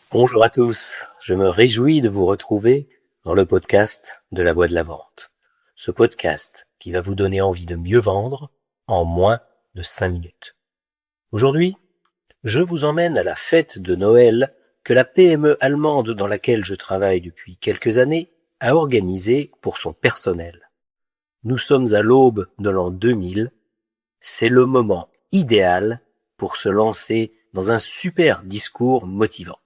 Bonjour à tous, je me réjouis de vous retrouver dans le podcast de la Voix de la Vente. Ce podcast qui va vous donner envie de mieux vendre en moins de 5 minutes. Aujourd'hui, je vous emmène à la fête de Noël que la PME allemande dans laquelle je travaille depuis quelques années a organisée pour son personnel. Nous sommes à l'aube de l'an 2000, c'est le moment idéal pour se lancer dans un super discours motivant.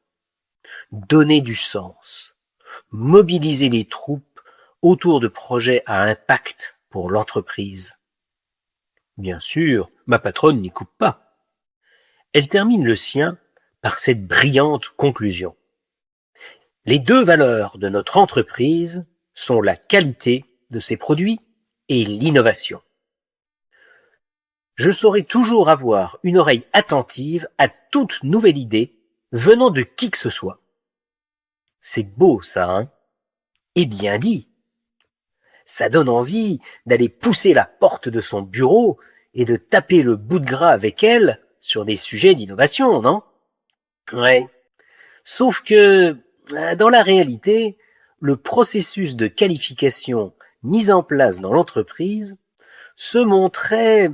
Donner du sens, mobiliser les troupes autour de projets à impact pour l'entreprise. Bien sûr, ma patronne n'y coupe pas. Elle termine le sien par cette brillante conclusion. Les deux valeurs de notre entreprise sont la qualité de ses produits et l'innovation. Je saurai toujours avoir une oreille attentive à toute nouvelle idée venant de qui que ce soit. C'est beau ça, hein? Et bien dit. Ça donne envie d'aller pousser la porte de son bureau et de taper le bout de gras avec elle sur des sujets d'innovation, non? Ouais. Sauf que, dans la réalité, le processus de qualification mis en place dans l'entreprise se montrait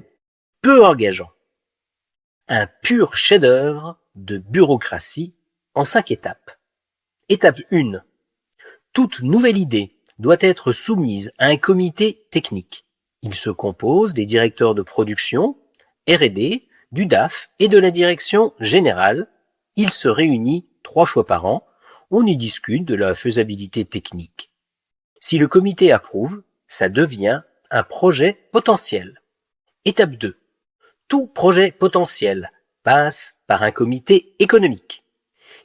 peu engageant. Un pur chef-d'œuvre de bureaucratie en 5 étapes. Étape 1. Toute nouvelle idée doit être soumise à un comité technique. Il se compose des directeurs de production, R&D, du DAF et de la direction générale. Il se réunit 3 fois par an. On y discute de la faisabilité technique. Si le comité approuve, ça devient un projet potentiel. Étape 2. Tout projet potentiel passe par un comité économique.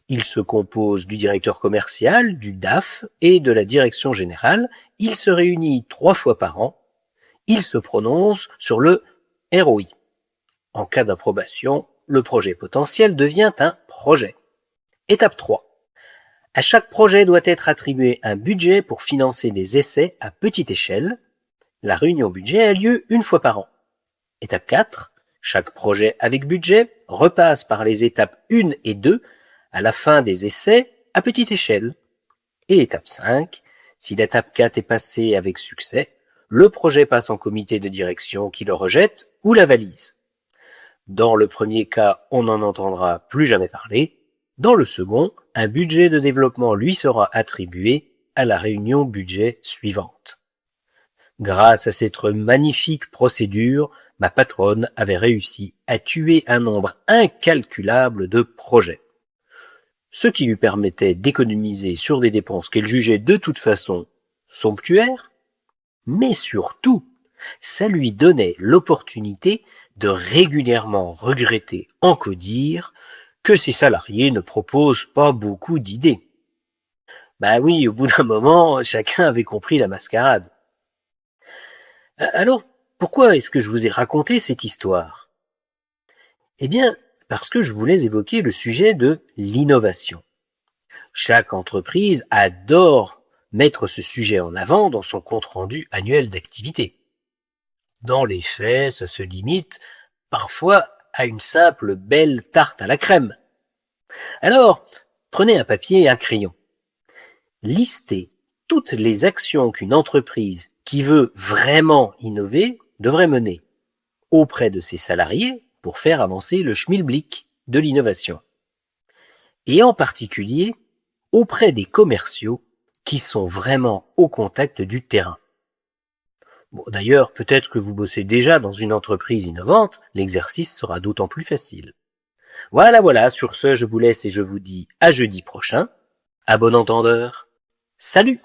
Il se compose du directeur commercial, du DAF et de la direction générale. Il se réunit 3 fois par an. Il se prononce sur le ROI. En cas d'approbation, le projet potentiel devient un projet. Étape 3. À chaque projet doit être attribué un budget pour financer des essais à petite échelle. La réunion budget a lieu 1 fois par an. Étape 4. Chaque projet avec budget repasse par les étapes 1 et 2 à la fin des essais à petite échelle. Et étape 5, si l'étape 4 est passée avec succès, le projet passe en comité de direction qui le rejette ou la valise. Dans le premier cas, on n'en entendra plus jamais parler. Dans le second, un budget de développement lui sera attribué à la réunion budget suivante. Grâce à cette magnifique procédure, ma patronne avait réussi à tuer un nombre incalculable de projets. Ce qui lui permettait d'économiser sur des dépenses qu'elle jugeait de toute façon somptuaires, mais surtout, ça lui donnait l'opportunité de régulièrement regretter en codir que ses salariés ne proposent pas beaucoup d'idées. Bah oui, au bout d'un moment, chacun avait compris la mascarade. Alors, pourquoi est-ce que je vous ai raconté cette histoire? Eh bien, parce que je voulais évoquer le sujet de l'innovation. Chaque entreprise adore mettre ce sujet en avant dans son compte-rendu annuel d'activité. Dans les faits, ça se limite parfois à une simple belle tarte à la crème. Alors, prenez un papier et un crayon. Listez toutes les actions qu'une entreprise qui veut vraiment innover devrait mener auprès de ses salariés pour faire avancer le schmilblick de l'innovation. Et en particulier, auprès des commerciaux qui sont vraiment au contact du terrain. Bon, d'ailleurs, peut-être que vous bossez déjà dans une entreprise innovante, l'exercice sera d'autant plus facile. Voilà, sur ce, je vous laisse et je vous dis à jeudi prochain. À bon entendeur. Salut!